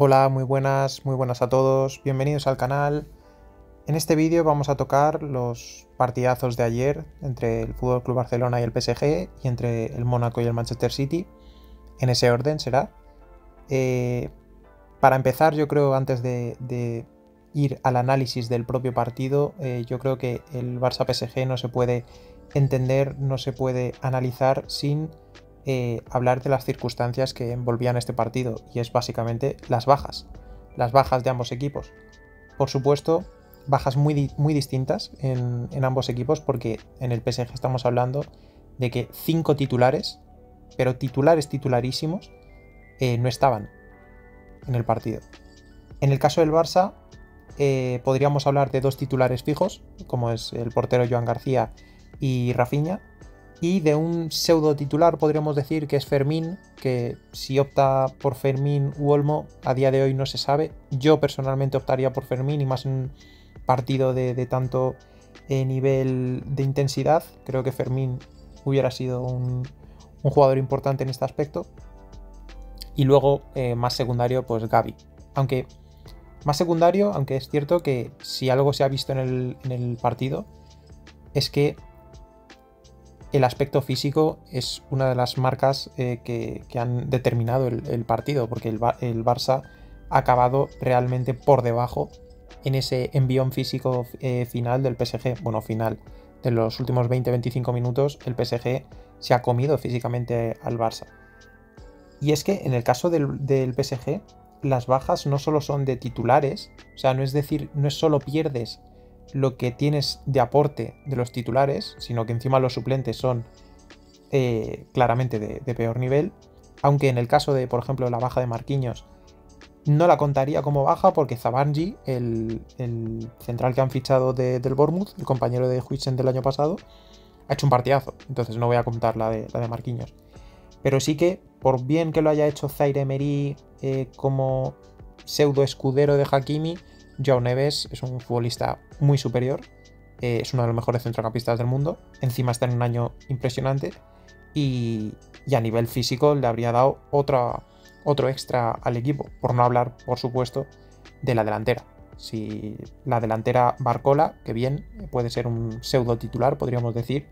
Hola, muy buenas a todos, bienvenidos al canal. En este vídeo vamos a tocar los partidazos de ayer entre el FC Barcelona y el PSG y entre el Mónaco y el Manchester City. En ese orden será. Para empezar, yo creo, antes de ir al análisis del propio partido, yo creo que el Barça-PSG no se puede entender, no se puede analizar sin hablar de las circunstancias que envolvían este partido, y es básicamente las bajas de ambos equipos. Por supuesto, bajas muy distintas en ambos equipos, porque en el PSG estamos hablando de que 5 titulares, pero titularísimos, no estaban en el partido. En el caso del Barça, podríamos hablar de 2 titulares fijos, como es el portero Joan García y Rafinha, y de un pseudo titular podríamos decir que es Fermín, que si opta por Fermín u Olmo a día de hoy no se sabe. Yo personalmente optaría por Fermín, y más en un partido de tanto nivel de intensidad. Creo que Fermín hubiera sido un jugador importante en este aspecto. Y luego más secundario, pues Gavi. Aunque es cierto que si algo se ha visto en el partido es que el aspecto físico es una de las marcas que han determinado el partido, porque el Barça ha acabado realmente por debajo en ese envión físico final del PSG. Bueno, final de los últimos 20-25 minutos, el PSG se ha comido físicamente al Barça. Y es que en el caso del PSG, las bajas no solo son de titulares, o sea, no es solo pierdes lo que tienes de aporte de los titulares, sino que encima los suplentes son claramente de peor nivel. Aunque en el caso de, por ejemplo, la baja de Marquinhos, no la contaría como baja, porque Zabarnyi, el central que han fichado del Bournemouth, el compañero de Huijsen del año pasado, ha hecho un partidazo, entonces no voy a contar la de Marquinhos. Pero sí que, por bien que lo haya hecho Zaire Emery como pseudo escudero de Hakimi, João Neves es un futbolista muy superior, es uno de los mejores centrocampistas del mundo, encima está en un año impresionante, y a nivel físico le habría dado otro extra al equipo, por no hablar, por supuesto, de la delantera. Si la delantera Barcola, que bien, puede ser un pseudo titular, podríamos decir,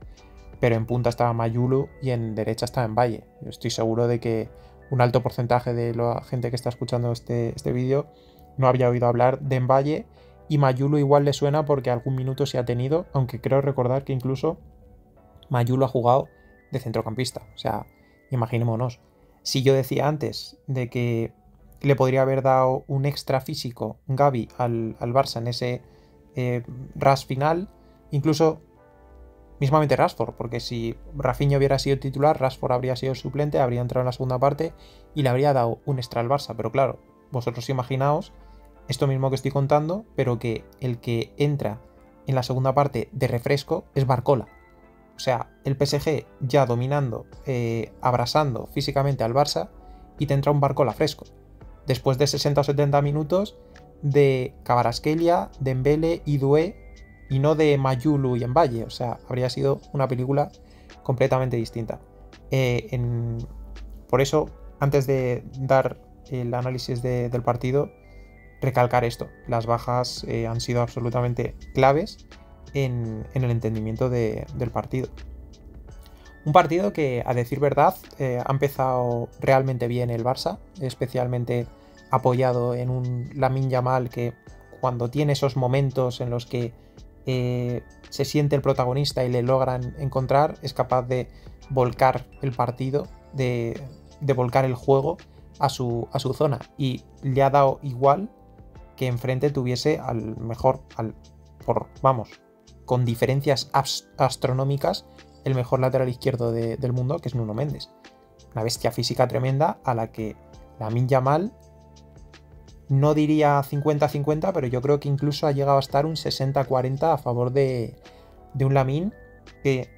pero en punta estaba Mayulu y en derecha estaba M'Baye. Yo estoy seguro de que un alto porcentaje de la gente que está escuchando este vídeo no había oído hablar de M'Baye, y Mayulu igual le suena porque algún minuto se ha tenido, aunque creo recordar que incluso Mayulu ha jugado de centrocampista. O sea, imaginémonos. Si yo decía antes de que le podría haber dado un extra físico Gavi al Barça en ese rush final, incluso mismamente Rashford, porque si Rafinha hubiera sido titular, Rashford habría sido suplente, habría entrado en la segunda parte y le habría dado un extra al Barça. Pero claro, vosotros imaginaos esto mismo que estoy contando, pero que el que entra en la segunda parte de refresco es Barcola. O sea, el PSG ya dominando, abrasando físicamente al Barça, y te entra un Barcola fresco. Después de 60 o 70 minutos de Kvaratskhelia, Dembélé y Doué, y no de Mayulu y M'Baye. O sea, habría sido una película completamente distinta. Por eso, antes de dar el análisis del partido, recalcar esto: las bajas han sido absolutamente claves en el entendimiento del partido. Un partido que, a decir verdad, ha empezado realmente bien el Barça, especialmente apoyado en un Lamine Yamal que, cuando tiene esos momentos en los que se siente el protagonista y le logran encontrar, es capaz de volcar el partido, de volcar el juego a su zona, y le ha dado igual que enfrente tuviese al mejor, con diferencias astronómicas, el mejor lateral izquierdo del mundo, que es Nuno Mendes. Una bestia física tremenda a la que Lamine Yamal, no diría 50-50, pero yo creo que incluso ha llegado a estar un 60-40 a favor de un Lamine que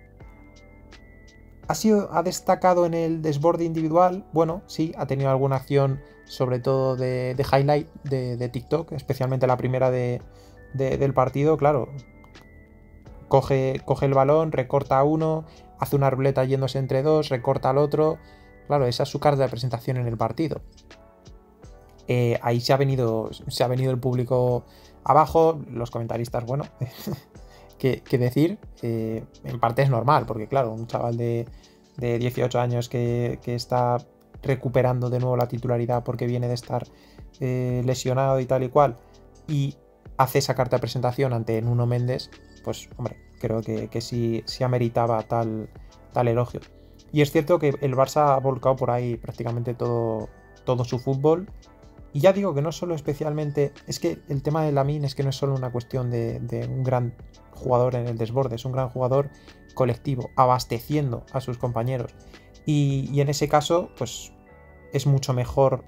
ha destacado en el desborde individual. Bueno, sí, ha tenido alguna acción, sobre todo de highlight de TikTok, especialmente la primera del partido. Claro, coge el balón, recorta a uno, hace una ruleta yéndose entre dos, recorta al otro. Claro, esa es su carta de presentación en el partido. ahí se ha venido el público abajo, los comentaristas, bueno, qué decir, en parte es normal, porque claro, un chaval de 18 años que está recuperando de nuevo la titularidad porque viene de estar lesionado y tal y cual, y hace esa carta de presentación ante Nuno Méndez, pues hombre, creo que sí ameritaba tal elogio. Y es cierto que el Barça ha volcado por ahí prácticamente todo su fútbol. Y ya digo que no solo especialmente... Es que el tema de Lamine es que no es solo una cuestión de un gran jugador en el desborde, es un gran jugador colectivo, abasteciendo a sus compañeros. Y en ese caso, pues es mucho mejor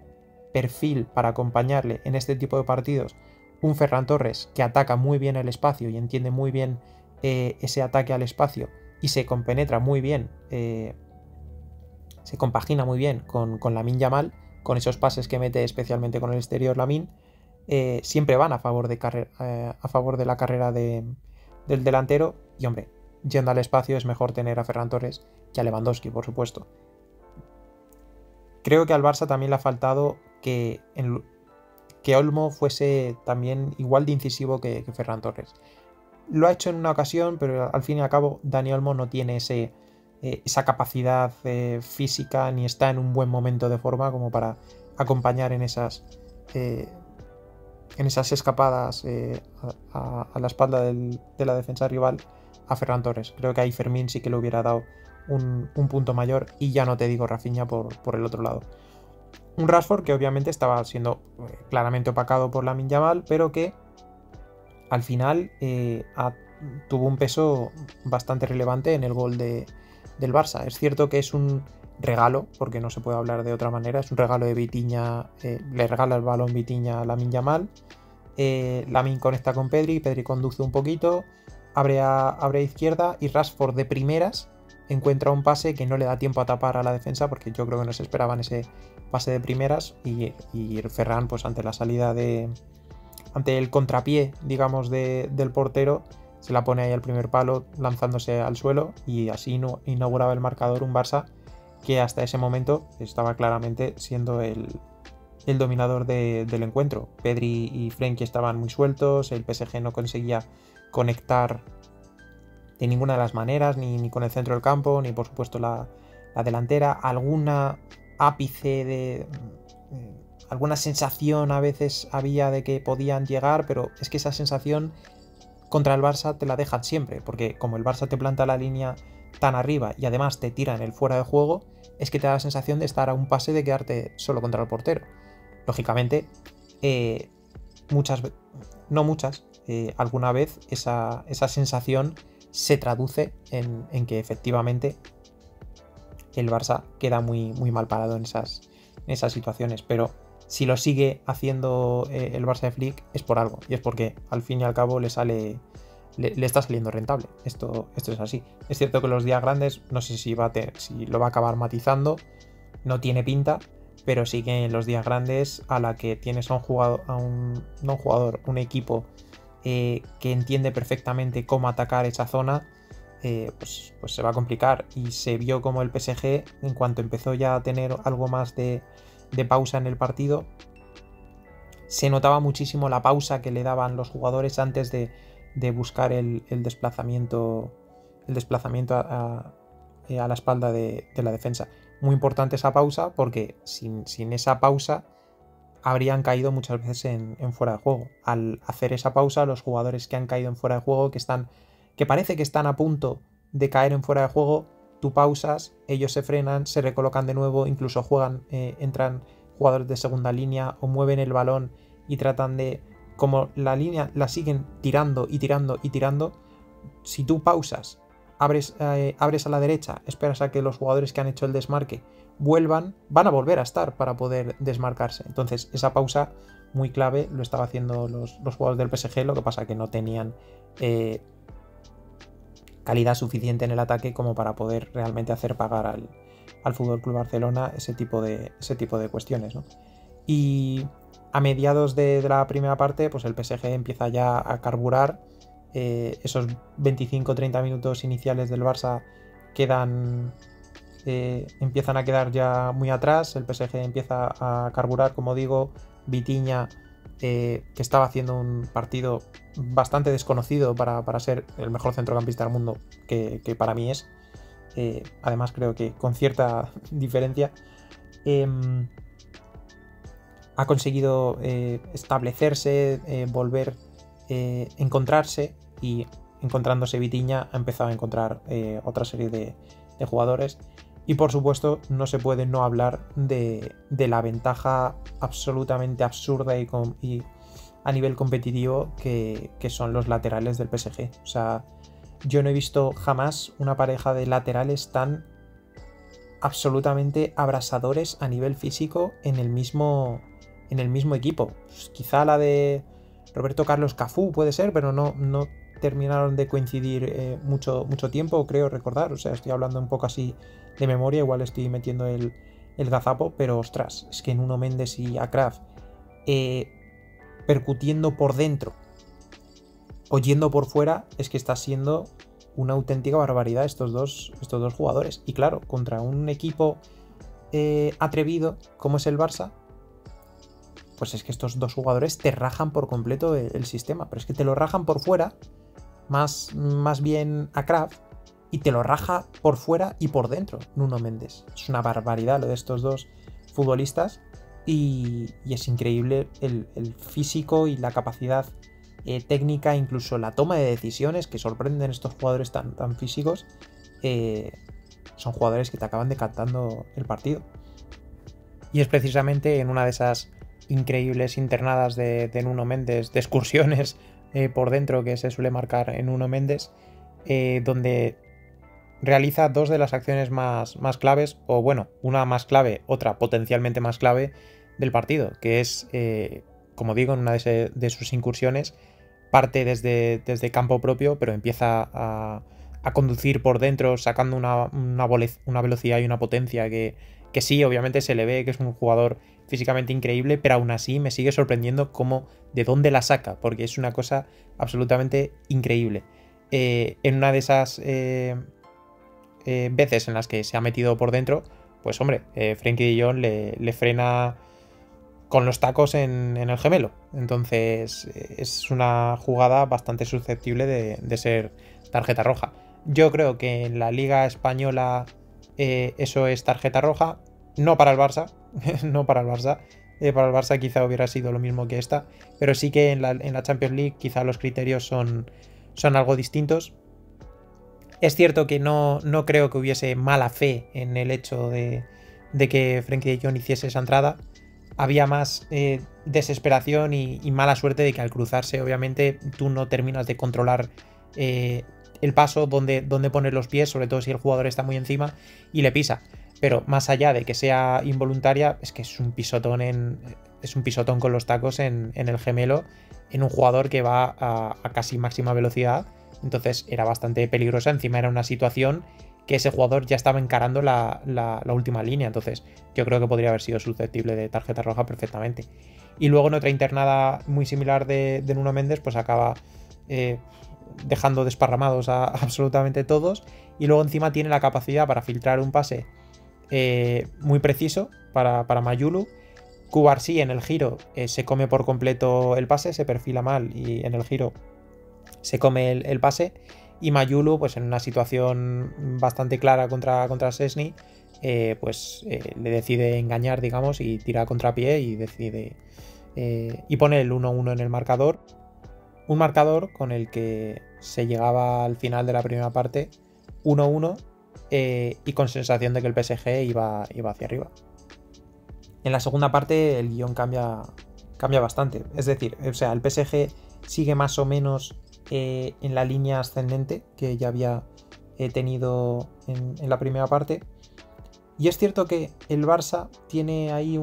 perfil para acompañarle en este tipo de partidos un Ferran Torres que ataca muy bien el espacio y entiende muy bien ese ataque al espacio y se compenetra muy bien, se compagina muy bien con Lamine Yamal, con esos pases que mete especialmente con el exterior Lamine, siempre van a favor de la carrera del delantero. Y hombre, yendo al espacio es mejor tener a Ferran Torres que a Lewandowski, por supuesto. Creo que al Barça también le ha faltado que Olmo fuese también igual de incisivo que Ferran Torres. Lo ha hecho en una ocasión, pero al fin y al cabo Dani Olmo no tiene esa capacidad física ni está en un buen momento de forma como para acompañar en esas escapadas a la espalda de la defensa rival a Ferran Torres. Creo que ahí Fermín sí que le hubiera dado un punto mayor, y ya no te digo Rafinha por el otro lado. Un Rashford que obviamente estaba siendo claramente opacado por Lamine Yamal, pero que al final tuvo un peso bastante relevante en el gol del Barça. Es cierto que es un regalo, porque no se puede hablar de otra manera, es un regalo de Vitinha, le regala el balón Vitinha a Lamine Yamal, Lamine conecta con Pedri conduce un poquito, abre a izquierda, y Rashford de primeras encuentra un pase que no le da tiempo a tapar a la defensa, porque yo creo que no se esperaban ese pase de primeras, y Ferran, pues ante la salida ante el contrapié, digamos, del portero, se la pone ahí al primer palo, lanzándose al suelo, y así inauguraba el marcador un Barça que hasta ese momento estaba claramente siendo el dominador del encuentro. Pedri y Frenkie estaban muy sueltos, el PSG no conseguía conectar de ninguna de las maneras, ni con el centro del campo, ni por supuesto la delantera. Alguna ápice alguna sensación a veces había de que podían llegar, pero es que esa sensación contra el Barça te la dejan siempre, porque como el Barça te planta la línea tan arriba y además te tira en el fuera de juego, es que te da la sensación de estar a un pase de quedarte solo contra el portero. Lógicamente, alguna vez esa sensación se traduce en que efectivamente el Barça queda muy, muy mal parado en esas situaciones, pero si lo sigue haciendo el Barça de Flick es por algo, y es porque al fin y al cabo le está saliendo rentable. Esto es así. Es cierto que los días grandes no sé si lo va a acabar matizando, no tiene pinta, pero sí que en los días grandes, a la que tienes un equipo que entiende perfectamente cómo atacar esa zona, pues se va a complicar. Y se vio como el PSG, en cuanto empezó ya a tener algo más de pausa en el partido, se notaba muchísimo la pausa que le daban los jugadores antes de buscar el desplazamiento a la espalda de la defensa. Muy importante esa pausa, porque sin esa pausa habrían caído muchas veces en fuera de juego. Al hacer esa pausa, los jugadores que han caído en fuera de juego, que parece que están a punto de caer en fuera de juego, tú pausas, ellos se frenan, se recolocan de nuevo, incluso entran jugadores de segunda línea o mueven el balón y tratan de, como la línea la siguen tirando y tirando y tirando, si tú pausas, abres a la derecha, esperas a que los jugadores que han hecho el desmarque vuelvan, van a volver a estar para poder desmarcarse. Entonces esa pausa muy clave lo estaba haciendo los jugadores del PSG, lo que pasa que no tenían calidad suficiente en el ataque como para poder realmente hacer pagar al FC Barcelona ese tipo de cuestiones, ¿no? Y a mediados de la primera parte, pues el PSG empieza ya a carburar. Esos 25-30 minutos iniciales del Barça empiezan a quedar ya muy atrás. El PSG empieza a carburar, como digo, Vitinha, que estaba haciendo un partido bastante desconocido para ser el mejor centrocampista del mundo, que para mí es. Además creo que con cierta diferencia. Ha conseguido establecerse, volver, encontrarse, y encontrándose Vitinha ha empezado a encontrar otra serie de jugadores. Y por supuesto no se puede no hablar de la ventaja absolutamente absurda y a nivel competitivo que son los laterales del PSG. O sea, yo no he visto jamás una pareja de laterales tan absolutamente abrasadores a nivel físico en el mismo equipo. Pues quizá la de Roberto Carlos Cafú puede ser, pero no terminaron de coincidir mucho tiempo, creo recordar. O sea, estoy hablando un poco así de memoria, igual estoy metiendo el gazapo, pero ostras, es que Nuno Mendes y Achraf percutiendo por dentro o yendo por fuera, es que está siendo una auténtica barbaridad estos dos jugadores. Y claro, contra un equipo atrevido como es el Barça, pues es que estos dos jugadores te rajan por completo el sistema. Pero es que te lo rajan por fuera, más bien Achraf, y te lo raja por fuera y por dentro Nuno Mendes. Es una barbaridad lo de estos dos futbolistas, y es increíble el físico y la capacidad técnica, incluso la toma de decisiones que sorprenden estos jugadores tan físicos. Son jugadores que te acaban decantando el partido. Y es precisamente en una de esas increíbles internadas de Nuno Mendes, de excursiones por dentro que se suele marcar en Nuno Mendes, donde realiza dos de las acciones más claves, o bueno, una más clave, otra potencialmente más clave del partido, que es, como digo, en una de sus incursiones, parte desde campo propio, pero empieza a conducir por dentro, sacando una velocidad y una potencia que sí, obviamente se le ve que es un jugador físicamente increíble, pero aún así me sigue sorprendiendo de dónde la saca, porque es una cosa absolutamente increíble. En una de esas veces en las que se ha metido por dentro, pues hombre, Frenkie de Jong le frena con los tacos en el gemelo. Entonces es una jugada bastante susceptible de ser tarjeta roja. Yo creo que en la Liga Española eso es tarjeta roja, no para el Barça, no para el Barça. Para el Barça quizá hubiera sido lo mismo que esta, pero sí que en la Champions League quizá los criterios son algo distintos. Es cierto que no creo que hubiese mala fe en el hecho de que Frenkie de Jong hiciese esa entrada. Había más desesperación y mala suerte de que al cruzarse, obviamente, tú no terminas de controlar el paso, donde poner los pies, sobre todo si el jugador está muy encima y le pisa. Pero más allá de que sea involuntaria, es que es un pisotón con los tacos en el gemelo, en un jugador que va a casi máxima velocidad. Entonces era bastante peligrosa. Encima era una situación que ese jugador ya estaba encarando la última línea. Entonces yo creo que podría haber sido susceptible de tarjeta roja perfectamente. Y luego en otra internada muy similar de Nuno Mendes, pues acaba dejando desparramados a absolutamente todos. Y luego encima tiene la capacidad para filtrar un pase muy preciso para Mayulu. Cubarsí en el giro se come por completo el pase, se perfila mal y en el giro se come el pase. Y Mayulu, pues en una situación bastante clara contra Szczęsny, le decide engañar, digamos, y tira a contrapié y decide y pone el 1-1 en el marcador. Un marcador con el que se llegaba al final de la primera parte 1-1 y con sensación de que el PSG iba hacia arriba. En la segunda parte el guión cambia bastante. Es decir, o sea, el PSG sigue más o menos en la línea ascendente que ya había tenido en la primera parte. Y es cierto que el Barça tiene ahí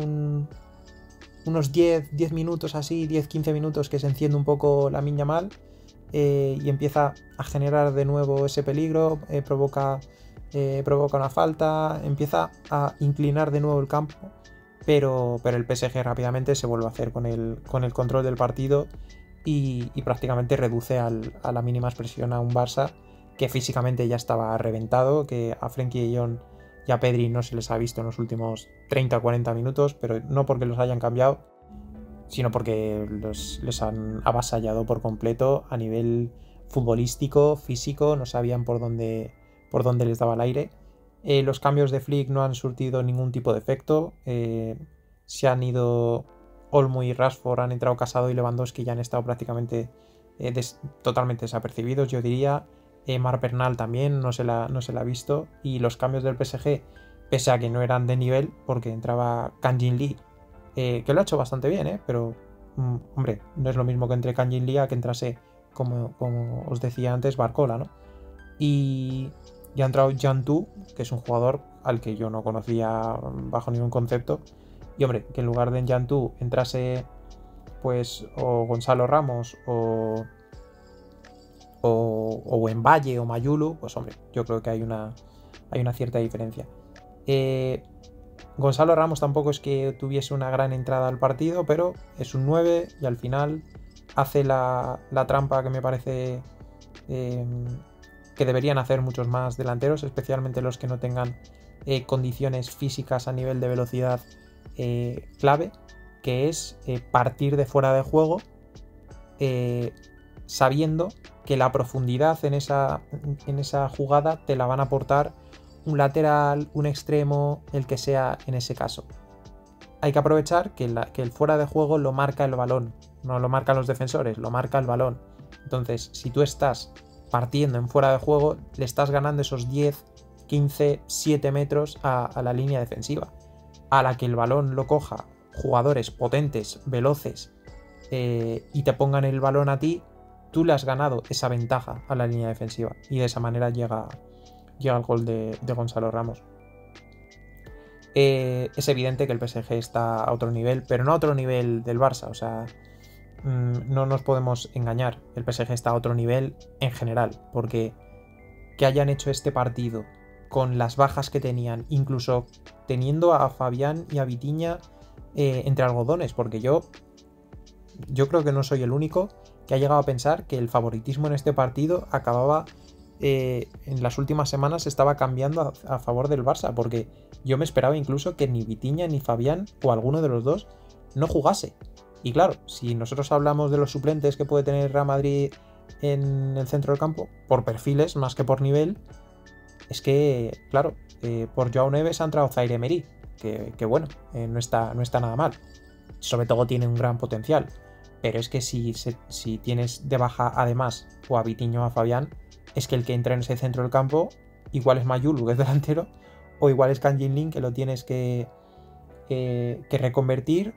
unos 10 minutos así, 10-15 minutos que se enciende un poco la miña mal y empieza a generar de nuevo ese peligro, provoca una falta, empieza a inclinar de nuevo el campo, pero el PSG rápidamente se vuelve a hacer con el control del partido y prácticamente reduce a la mínima expresión a un Barça que físicamente ya estaba reventado, que a Frenkie de Jong y a Pedri no se les ha visto en los últimos 30 o 40 minutos, pero no porque los hayan cambiado, sino porque les han avasallado por completo a nivel futbolístico, físico, no sabían por dónde les daba el aire. Los cambios de Flick no han surtido ningún tipo de efecto. Se han ido Olmo y Rashford, han entrado Casado y Lewandowski, ya han estado prácticamente totalmente desapercibidos, yo diría. Marc Bernal también no se la ha visto. Y los cambios del PSG, pese a que no eran de nivel, porque entraba Kang Jin Lee, que lo ha hecho bastante bien, pero hombre, no es lo mismo que entre Kang Jin Lee a que entrase, como os decía antes, Barcola, ¿no? Y ha entrado Jan Tu, que es un jugador al que yo no conocía bajo ningún concepto. Y hombre, que en lugar de Jan Tu entrase pues o Gonzalo Ramos o Valle o Mayulu, pues hombre, yo creo que hay una cierta diferencia. Gonzalo Ramos tampoco es que tuviese una gran entrada al partido, pero es un 9 y al final hace la trampa que me parece que deberían hacer muchos más delanteros, especialmente los que no tengan condiciones físicas a nivel de velocidad clave, que es partir de fuera de juego sabiendo que la profundidad en esa jugada te la van a aportar un lateral, un extremo, el que sea en ese caso. Hay que aprovechar que el fuera de juego lo marca el balón, no lo marcan los defensores, lo marca el balón. Entonces, si tú estás partiendo en fuera de juego, le estás ganando esos 10, 15, 7 metros a la línea defensiva. A la que el balón lo coja jugadores potentes, veloces, y te pongan el balón a ti, tú le has ganado esa ventaja a la línea defensiva. Y de esa manera llega el gol de Gonzalo Ramos. Es evidente que el PSG está a otro nivel, pero no a otro nivel del Barça. O sea, no nos podemos engañar. El PSG está a otro nivel en general, porque que hayan hecho este partido con las bajas que tenían, incluso teniendo a Fabián y a Vitinha entre algodones, porque yo creo que no soy el único que ha llegado a pensar que el favoritismo en este partido acababa en las últimas semanas estaba cambiando a favor del Barça, porque yo me esperaba incluso que ni Vitinha ni Fabián o alguno de los dos no jugase. Y claro, si nosotros hablamos de los suplentes que puede tener Real Madrid en el centro del campo, por perfiles más que por nivel, es que, claro, por Joao Neves ha entrado Zaire Emery, que bueno, no está nada mal. Sobre todo tiene un gran potencial. Pero es que si tienes de baja además o a Vitinha o a Fabián, es que el que entra en ese centro del campo igual es Mayulu, que es delantero, o igual es Kang Jin Lee, que lo tienes que reconvertir,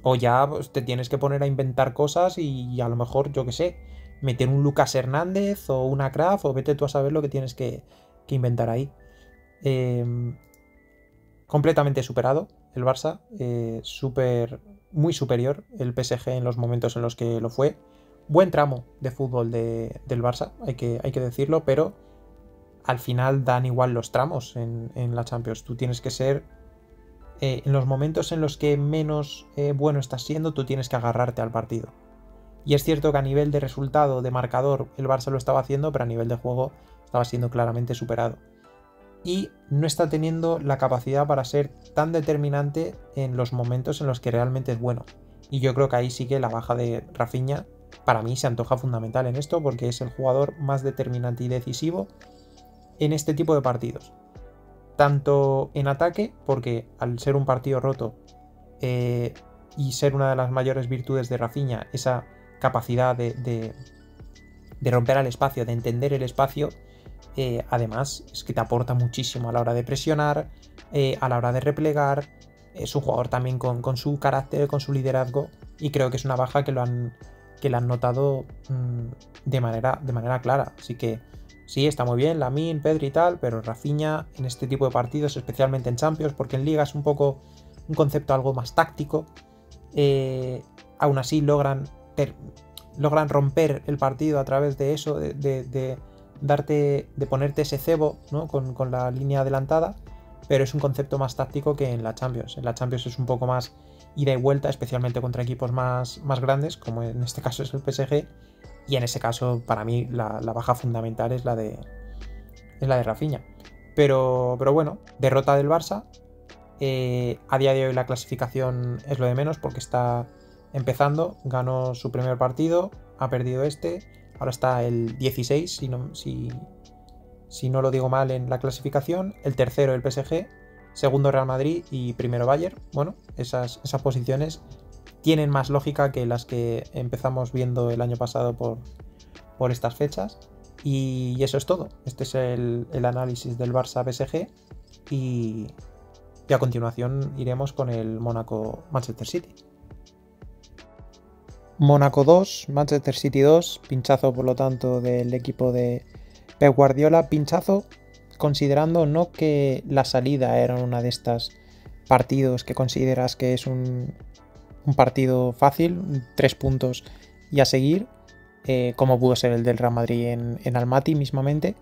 o ya pues, te tienes que poner a inventar cosas y a lo mejor, yo que sé, meter un Lucas Hernández o una Kraft, o vete tú a saber lo que tienes que inventar ahí. Completamente superado el Barça, muy superior el PSG en los momentos en los que lo fue. Buen tramo de fútbol del Barça, hay que decirlo, pero al final dan igual los tramos en la Champions. Tú tienes que ser, en los momentos en los que menos bueno estás siendo, tú tienes que agarrarte al partido. Y es cierto que a nivel de resultado, de marcador, el Barça lo estaba haciendo, pero a nivel de juego estaba siendo claramente superado. Y no está teniendo la capacidad para ser tan determinante en los momentos en los que realmente es bueno. Y yo creo que ahí sí que la baja de Rafinha para mí se antoja fundamental en esto, porque es el jugador más determinante y decisivo en este tipo de partidos. Tanto en ataque, porque al ser un partido roto y ser una de las mayores virtudes de Rafinha, esa capacidad de romper al espacio, de entender el espacio, además es que te aporta muchísimo a la hora de presionar, a la hora de replegar. Es un jugador también con su carácter, con su liderazgo, y creo que es una baja que la han notado de manera clara. Así que sí, está muy bien Lamine, Pedri y tal, pero Rafinha en este tipo de partidos, especialmente en Champions, porque en Liga es un poco un concepto algo más táctico, aún así logran romper el partido a través de eso, de ponerte ese cebo, ¿no? con la línea adelantada, pero es un concepto más táctico que en la Champions. En la Champions es un poco más ida y vuelta, especialmente contra equipos más grandes, como en este caso es el PSG, y en ese caso para mí la baja fundamental es la de Rafinha. Pero bueno, derrota del Barça, A día de hoy la clasificación es lo de menos porque está empezando, ganó su primer partido, ha perdido ahora está el 16 si no lo digo mal en la clasificación, el tercero el PSG, segundo Real Madrid y primero Bayern. Bueno, esas posiciones tienen más lógica que las que empezamos viendo el año pasado por estas fechas. Y eso es todo. Este es el análisis del Barça PSG y a continuación iremos con el Mónaco Manchester City. Mónaco 2, Manchester City 2, pinchazo por lo tanto del equipo de Pep Guardiola, pinchazo considerando no que la salida era una de estas partidos que consideras que es un partido fácil, 3 puntos y a seguir, como pudo ser el del Real Madrid en Almaty mismamente,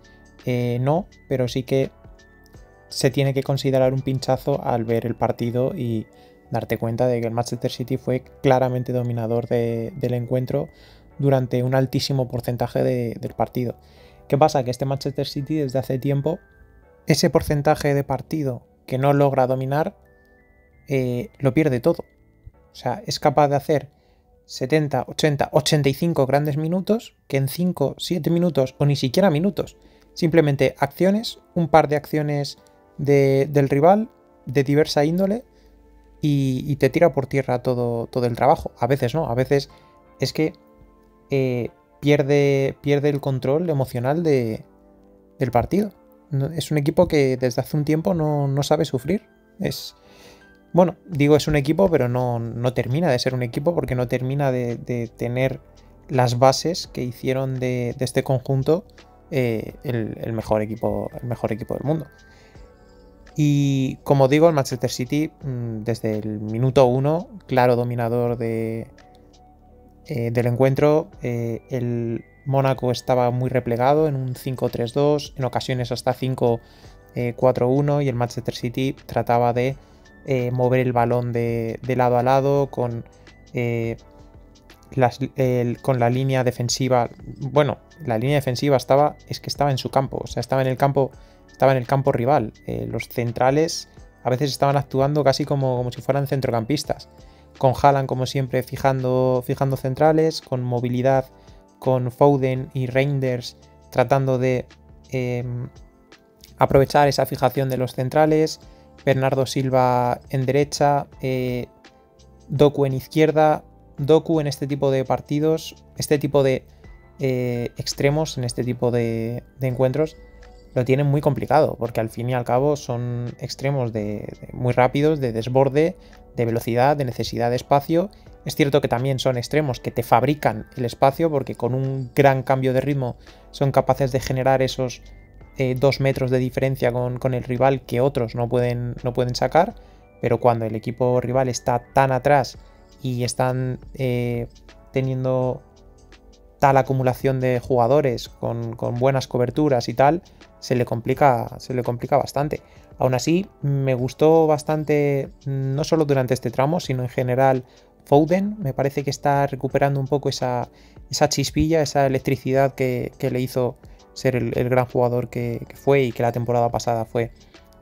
no, pero sí que se tiene que considerar un pinchazo al ver el partido y darte cuenta de que el Manchester City fue claramente dominador del encuentro durante un altísimo porcentaje del partido. ¿Qué pasa? Que este Manchester City desde hace tiempo, ese porcentaje de partido que no logra dominar, lo pierde todo. O sea, es capaz de hacer 70, 80, 85 grandes minutos que en 5, 7 minutos o ni siquiera minutos, simplemente acciones, un par de acciones del rival de diversa índole y te tira por tierra todo el trabajo. A veces no, a veces es que pierde el control emocional del partido. Es un equipo que desde hace un tiempo no sabe sufrir. Bueno, digo es un equipo, pero no termina de ser un equipo porque no termina de tener las bases que hicieron de este conjunto el mejor equipo del mundo. Y como digo, el Manchester City desde el minuto 1, claro dominador del encuentro. El Mónaco estaba muy replegado en un 5-3-2, en ocasiones hasta 5-4-1 y el Manchester City trataba de mover el balón de lado a lado con la línea defensiva. Bueno, la línea defensiva estaba en su campo, o sea, estaba en el campo rival. Los centrales a veces estaban actuando casi como si fueran centrocampistas, con Haaland como siempre fijando centrales, con movilidad, con Foden y Reinders tratando de aprovechar esa fijación de los centrales, Bernardo Silva en derecha, Doku en izquierda. Doku en este tipo de partidos, este tipo de extremos, en este tipo de encuentros, lo tienen muy complicado, porque al fin y al cabo son extremos muy rápidos, de desborde, de velocidad, de necesidad de espacio. Es cierto que también son extremos que te fabrican el espacio, porque con un gran cambio de ritmo son capaces de generar esos 2 metros de diferencia con el rival que otros no pueden sacar, pero cuando el equipo rival está tan atrás y están teniendo tal acumulación de jugadores con buenas coberturas y tal, se le complica bastante. Aún así, me gustó bastante, no solo durante este tramo, sino en general, Foden. Me parece que está recuperando un poco esa chispilla, esa electricidad que le hizo ser el gran jugador que fue, y que la temporada pasada fue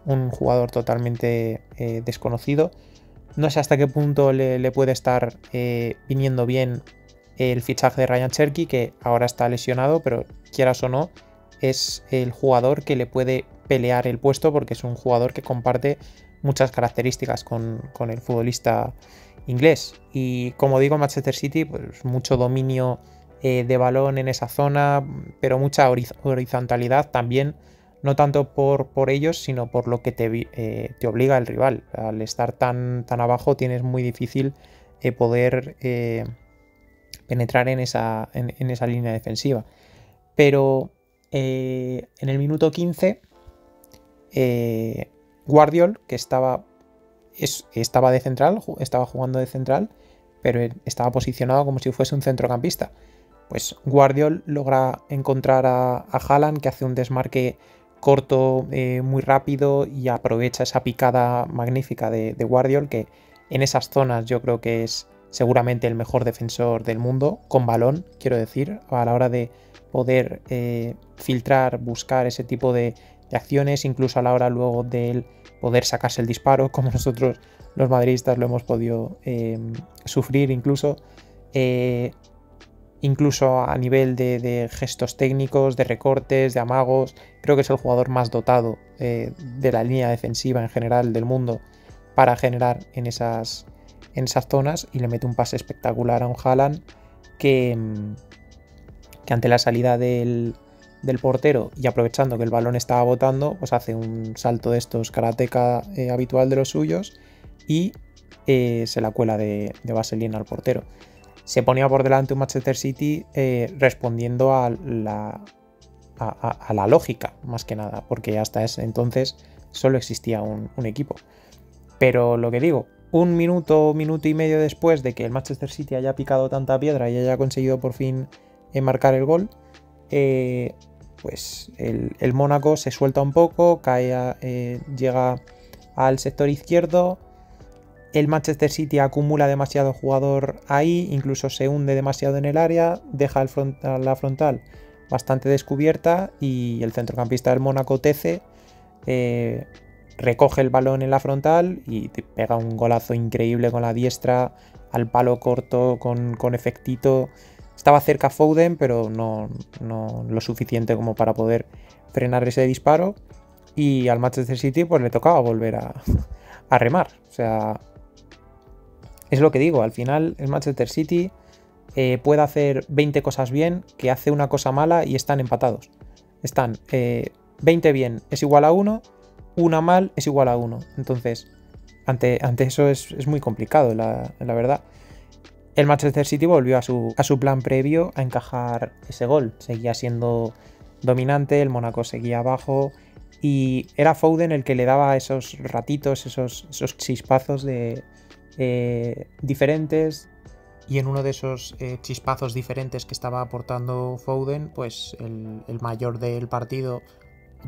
un jugador totalmente desconocido. No sé hasta qué punto le puede estar viniendo bien el fichaje de Ryan Cherky, que ahora está lesionado, pero quieras o no, es el jugador que le puede pelear el puesto, porque es un jugador que comparte muchas características con el futbolista inglés. Y como digo, Manchester City, pues mucho dominio de balón en esa zona, pero mucha horizontalidad también, no tanto por ellos, sino por lo que te obliga el rival. Al estar tan abajo tienes muy difícil poder penetrar en esa línea defensiva. Pero en el minuto 15 Guardiola, que estaba de central, estaba jugando de central, pero estaba posicionado como si fuese un centrocampista. Pues Guardiola logra encontrar a Haaland, que hace un desmarque corto, muy rápido, y aprovecha esa picada magnífica de Guardiola, que en esas zonas yo creo que es seguramente el mejor defensor del mundo, con balón, quiero decir, a la hora de poder filtrar, buscar ese tipo de acciones, incluso a la hora luego de él poder sacarse el disparo, como nosotros los madridistas lo hemos podido sufrir incluso. Incluso a nivel de gestos técnicos, de recortes, de amagos. Creo que es el jugador más dotado de la línea defensiva en general del mundo para generar en esas zonas, y le mete un pase espectacular a un Haaland que ante la salida del portero y aprovechando que el balón estaba botando, pues hace un salto de estos karateka habitual de los suyos y se la cuela de vaselina al portero. Se ponía por delante un Manchester City respondiendo a la lógica, más que nada, porque hasta ese entonces solo existía un equipo. Pero lo que digo, un minuto y medio después de que el Manchester City haya picado tanta piedra y haya conseguido por fin marcar el gol, pues el Mónaco se suelta un poco, llega al sector izquierdo. El Manchester City acumula demasiado jugador ahí, incluso se hunde demasiado en el área, deja la frontal bastante descubierta y el centrocampista del Mónaco, Teze, recoge el balón en la frontal y pega un golazo increíble con la diestra al palo corto con efectito. Estaba cerca Foden, pero no lo suficiente como para poder frenar ese disparo, y al Manchester City pues le tocaba volver a remar. O sea, es lo que digo, al final el Manchester City puede hacer 20 cosas bien, que hace una cosa mala y están empatados. Están 20 bien es igual a 1, una mal es igual a 1. Entonces, ante eso es muy complicado, la verdad. El Manchester City volvió a su plan previo, a encajar ese gol. Seguía siendo dominante, el Mónaco seguía abajo y era Foden el que le daba esos ratitos, esos chispazos diferentes. Y en uno de esos chispazos diferentes que estaba aportando Foden, pues el mayor del partido,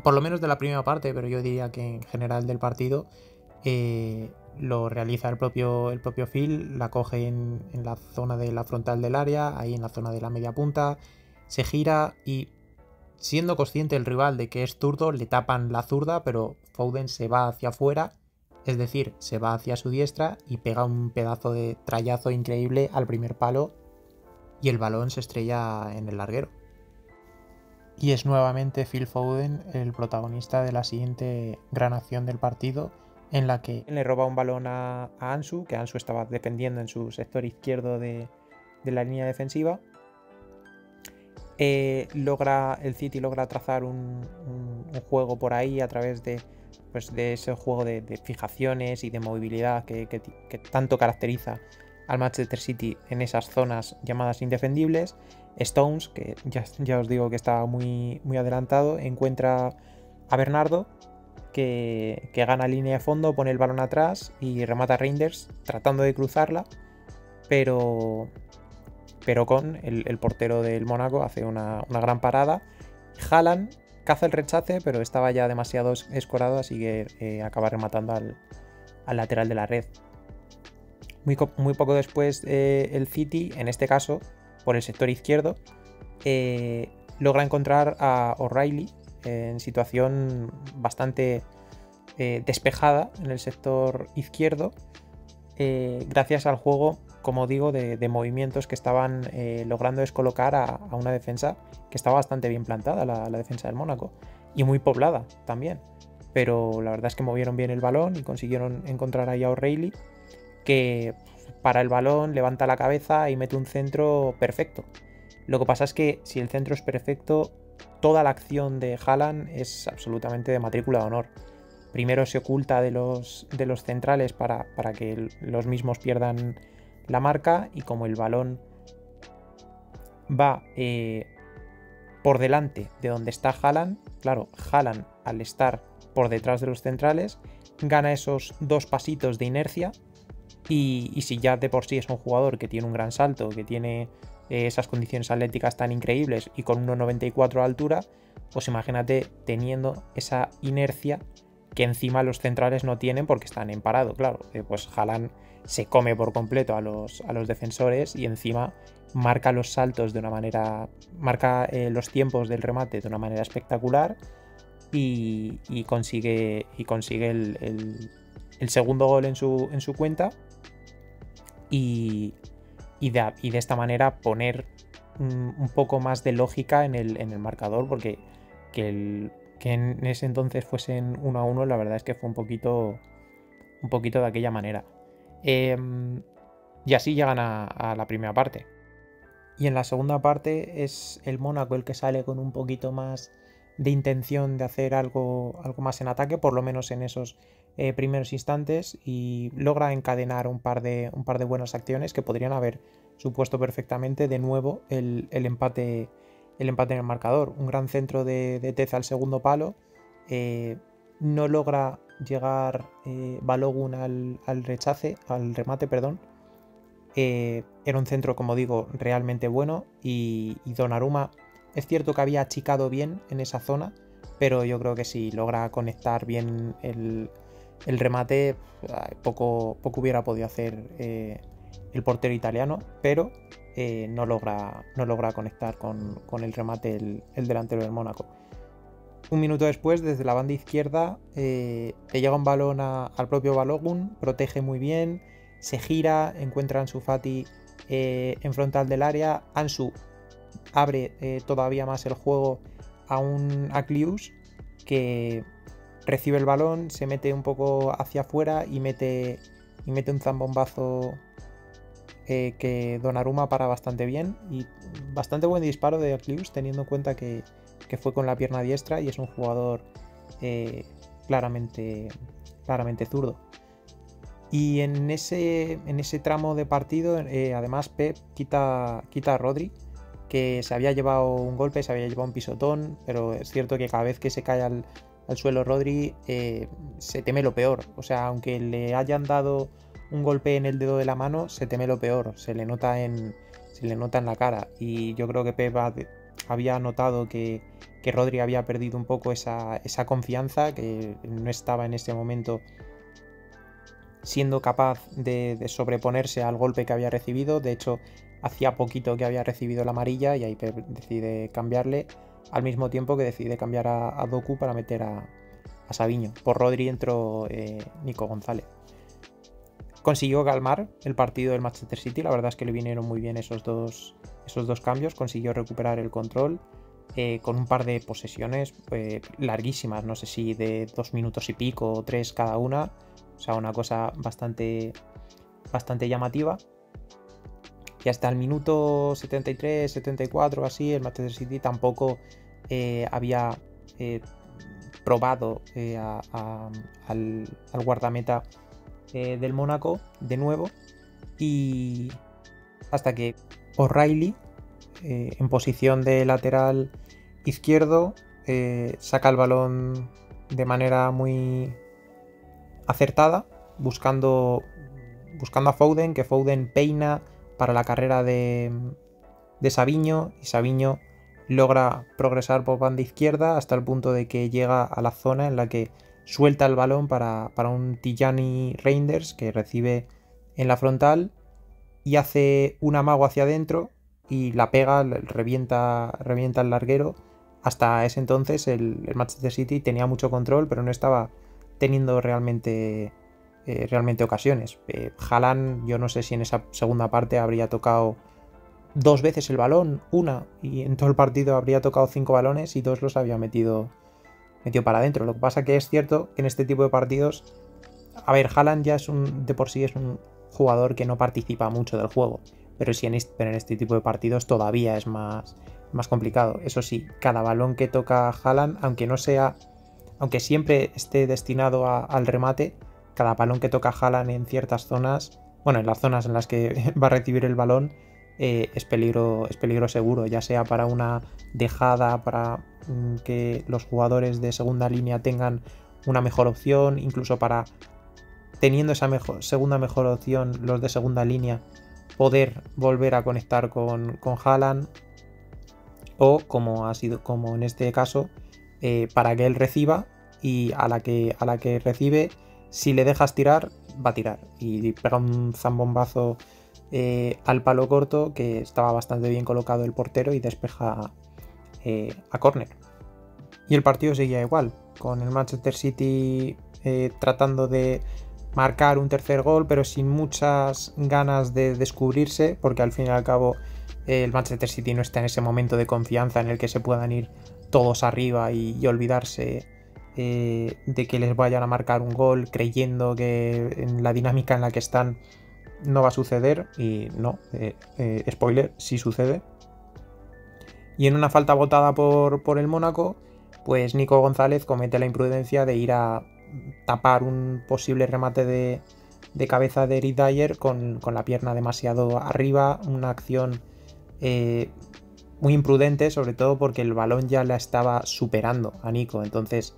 por lo menos de la primera parte, pero yo diría que en general del partido, lo realiza el propio Phil, la coge en la zona de la frontal del área, ahí en la zona de la media punta, se gira y, siendo consciente el rival de que es zurdo, le tapan la zurda, pero Foden se va hacia afuera, es decir, se va hacia su diestra y pega un pedazo de trayazo increíble al primer palo y el balón se estrella en el larguero. Y es nuevamente Phil Foden el protagonista de la siguiente gran acción del partido, en la que le roba un balón a Ansu, que Ansu estaba defendiendo en su sector izquierdo de la línea defensiva. El City logra trazar un juego por ahí a través de ese juego de fijaciones y de movilidad que tanto caracteriza al Manchester City en esas zonas llamadas indefendibles. Stones, que ya os digo que estaba muy, muy adelantado, encuentra a Bernardo, que gana línea de fondo, pone el balón atrás y remata a Reinders tratando de cruzarla, pero con el portero del Mónaco hace una gran parada. Haaland caza el rechace, pero estaba ya demasiado escorado, así que acaba rematando al lateral de la red. Muy poco después, el City, en este caso por el sector izquierdo, logra encontrar a O'Reilly en situación bastante despejada en el sector izquierdo, gracias al juego, como digo, de movimientos que estaban logrando descolocar a una defensa que estaba bastante bien plantada, la defensa del Mónaco, y muy poblada también. Pero la verdad es que movieron bien el balón y consiguieron encontrar ahí a O'Reilly, que para el balón levanta la cabeza y mete un centro perfecto. Lo que pasa es que si el centro es perfecto, toda la acción de Haaland es absolutamente de matrícula de honor. Primero se oculta de los centrales para que los mismos pierdan la marca, y como el balón va por delante de donde está Haaland, claro, Haaland, al estar por detrás de los centrales, gana esos 2 pasitos de inercia, y si ya de por sí es un jugador que tiene un gran salto, que tiene esas condiciones atléticas tan increíbles y con 1,94 de altura, pues imagínate teniendo esa inercia que encima los centrales no tienen porque están en parado. Claro, pues Haaland se come por completo a los defensores y encima marca los saltos de una manera, marca los tiempos del remate de una manera espectacular, y consigue el segundo gol en su cuenta y de esta manera poner un poco más de lógica en el marcador, porque que en ese entonces fuesen 1-1, la verdad es que fue un poquito de aquella manera. Y así llegan a la primera parte. Y en la segunda parte es el Mónaco el que sale con un poquito más de intención de hacer algo más en ataque, por lo menos en esos primeros instantes, y logra encadenar un par de buenas acciones que podrían haber supuesto perfectamente de nuevo el empate en el marcador. Un gran centro de Teza al segundo palo, no logra llegar Balogun al remate, perdón. Era un centro, como digo, realmente bueno, y Donnarumma es cierto que había achicado bien en esa zona, pero yo creo que si logra conectar bien el remate, poco hubiera podido hacer el portero italiano, pero no logra conectar con el remate el delantero del Mónaco. Un minuto después, desde la banda izquierda, le llega un balón al propio Balogun, protege muy bien, se gira, encuentra a Ansu Fati en frontal del área. Ansu abre todavía más el juego a Klius, que recibe el balón, se mete un poco hacia afuera y mete un zambombazo que Donnarumma para bastante bien, y bastante buen disparo de Klius, teniendo en cuenta que fue con la pierna diestra y es un jugador claramente zurdo. Y en ese tramo de partido, además, Pep quita a Rodri, que se había llevado un golpe, se había llevado un pisotón, pero es cierto que cada vez que se cae al suelo Rodri, se teme lo peor. O sea, aunque le hayan dado un golpe en el dedo de la mano, se teme lo peor, se le nota en la cara. Y yo creo que Pep había notado que Rodri había perdido un poco esa confianza, que no estaba en ese momento siendo capaz de sobreponerse al golpe que había recibido. De hecho, hacía poquito que había recibido la amarilla, y ahí Pep decide cambiarle, al mismo tiempo que decide cambiar a Doku para meter a Savinho. Por Rodri entró Nico González. Consiguió calmar el partido del Manchester City, la verdad es que le vinieron muy bien esos dos cambios. Consiguió recuperar el control con un par de posesiones larguísimas, no sé si de 2 minutos y pico o 3 cada una. O sea, una cosa bastante llamativa. Y hasta el minuto 73, 74 así, el Manchester City tampoco había probado al guardameta del Mónaco de nuevo, y hasta que O'Reilly, en posición de lateral izquierdo, saca el balón de manera muy acertada, buscando a Foden, que Foden peina para la carrera de Savinho, y Savinho logra progresar por banda izquierda hasta el punto de que llega a la zona en la que suelta el balón para un Tijani Reinders, que recibe en la frontal y hace un amago hacia adentro y la pega, revienta el larguero. Hasta ese entonces el Manchester City tenía mucho control, pero no estaba teniendo realmente ocasiones. Haaland, yo no sé si en esa segunda parte habría tocado 2 veces el balón, una, y en todo el partido habría tocado 5 balones y 2 los había metido para adentro. Lo que pasa que es cierto que en este tipo de partidos, a ver, Haaland ya de por sí es un jugador que no participa mucho del juego, pero en este tipo de partidos todavía es más complicado. Eso sí, cada balón que toca Haaland, aunque siempre esté destinado al remate, cada balón que toca Haaland en ciertas zonas, bueno, en las zonas en las que va a recibir el balón, es peligro seguro, ya sea para una dejada, para que los jugadores de segunda línea tengan una mejor opción, incluso para, teniendo esa segunda mejor opción, los de segunda línea poder volver a conectar con Haaland, o como en este caso, para que él reciba, y a la que recibe, si le dejas tirar, va a tirar y pega un zambombazo al palo corto, que estaba bastante bien colocado el portero, y despeja a córner. Y el partido seguía igual, con el Manchester City tratando de marcar un tercer gol, pero sin muchas ganas de descubrirse, porque al fin y al cabo el Manchester City no está en ese momento de confianza en el que se puedan ir todos arriba y olvidarse de que les vayan a marcar un gol creyendo que en la dinámica en la que están no va a suceder. Y no, spoiler, sí sucede. Y en una falta botada por el Mónaco, pues Nico González comete la imprudencia de ir a tapar un posible remate de cabeza de Eric Dyer con la pierna demasiado arriba, una acción muy imprudente, sobre todo porque el balón ya la estaba superando a Nico. Entonces,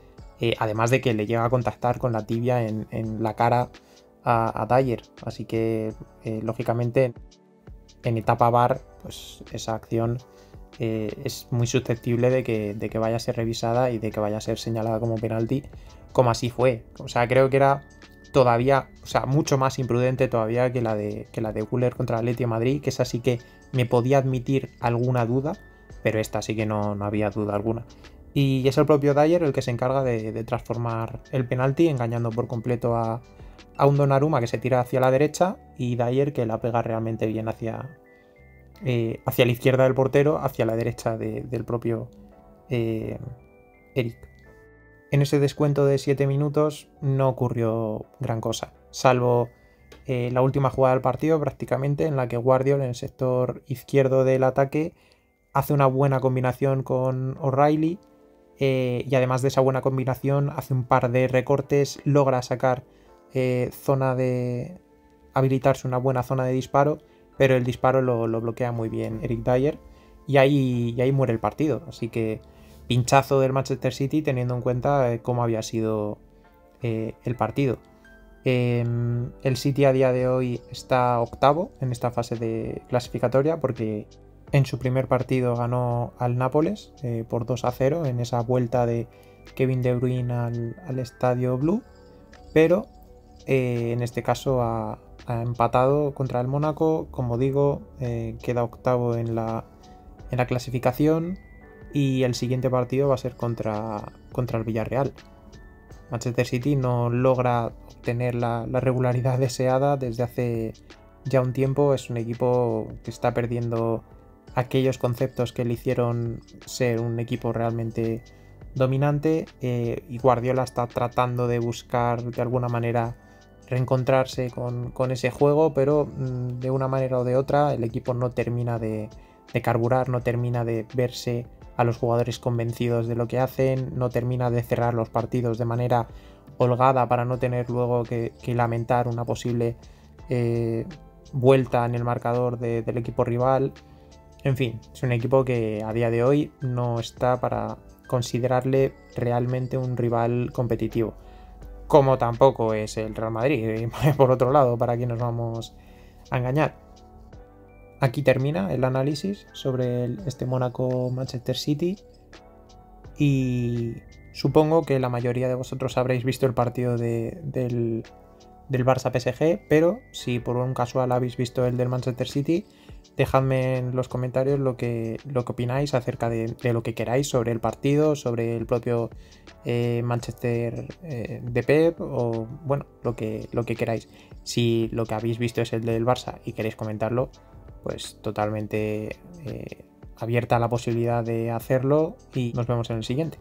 además de que le llega a contactar con la tibia en la cara a Dyer. Así que, lógicamente, en etapa VAR, pues esa acción es muy susceptible de que vaya a ser revisada y de que vaya a ser señalada como penalti, como así fue. O sea, creo que era todavía, o sea, mucho más imprudente todavía que la de Güler contra el Athletic de Madrid, que esa sí que me podía admitir alguna duda, pero esta sí que no había duda alguna. Y es el propio Dyer el que se encarga de transformar el penalti, engañando por completo a un Donnarumma que se tira hacia la derecha y Dyer que la pega realmente bien hacia la izquierda del portero, hacia la derecha del propio Eric. En ese descuento de 7 minutos no ocurrió gran cosa, salvo la última jugada del partido prácticamente, en la que Guardiola en el sector izquierdo del ataque hace una buena combinación con O'Reilly y además de esa buena combinación hace un par de recortes, logra sacar habilitarse una buena zona de disparo, pero el disparo lo bloquea muy bien Eric Dyer y ahí muere el partido. Así que pinchazo del Manchester City teniendo en cuenta cómo había sido el partido. El City a día de hoy está octavo en esta fase de clasificatoria porque en su primer partido ganó al Nápoles por 2-0 en esa vuelta de Kevin De Bruyne al Estadio Blue, pero en este caso ha empatado contra el Mónaco. Como digo, queda octavo en la clasificación y el siguiente partido va a ser contra el Villarreal. Manchester City no logra obtener la regularidad deseada desde hace ya un tiempo. Es un equipo que está perdiendo aquellos conceptos que le hicieron ser un equipo realmente dominante, y Guardiola está tratando de buscar de alguna manera reencontrarse con ese juego, pero de una manera o de otra el equipo no termina de carburar, no termina de verse a los jugadores convencidos de lo que hacen, no termina de cerrar los partidos de manera holgada para no tener luego que lamentar una posible vuelta en el marcador del equipo rival. En fin, es un equipo que a día de hoy no está para considerarle realmente un rival competitivo, como tampoco es el Real Madrid, por otro lado, para que nos vamos a engañar. Aquí termina el análisis sobre este Mónaco-Manchester City y supongo que la mayoría de vosotros habréis visto el partido del Barça-PSG, pero si por un casual habéis visto el del Manchester City, dejadme en los comentarios lo que opináis acerca de lo que queráis sobre el partido, sobre el propio Manchester de Pep, o bueno, lo que queráis. Si lo que habéis visto es el del Barça y queréis comentarlo, pues totalmente abierta la posibilidad de hacerlo y nos vemos en el siguiente.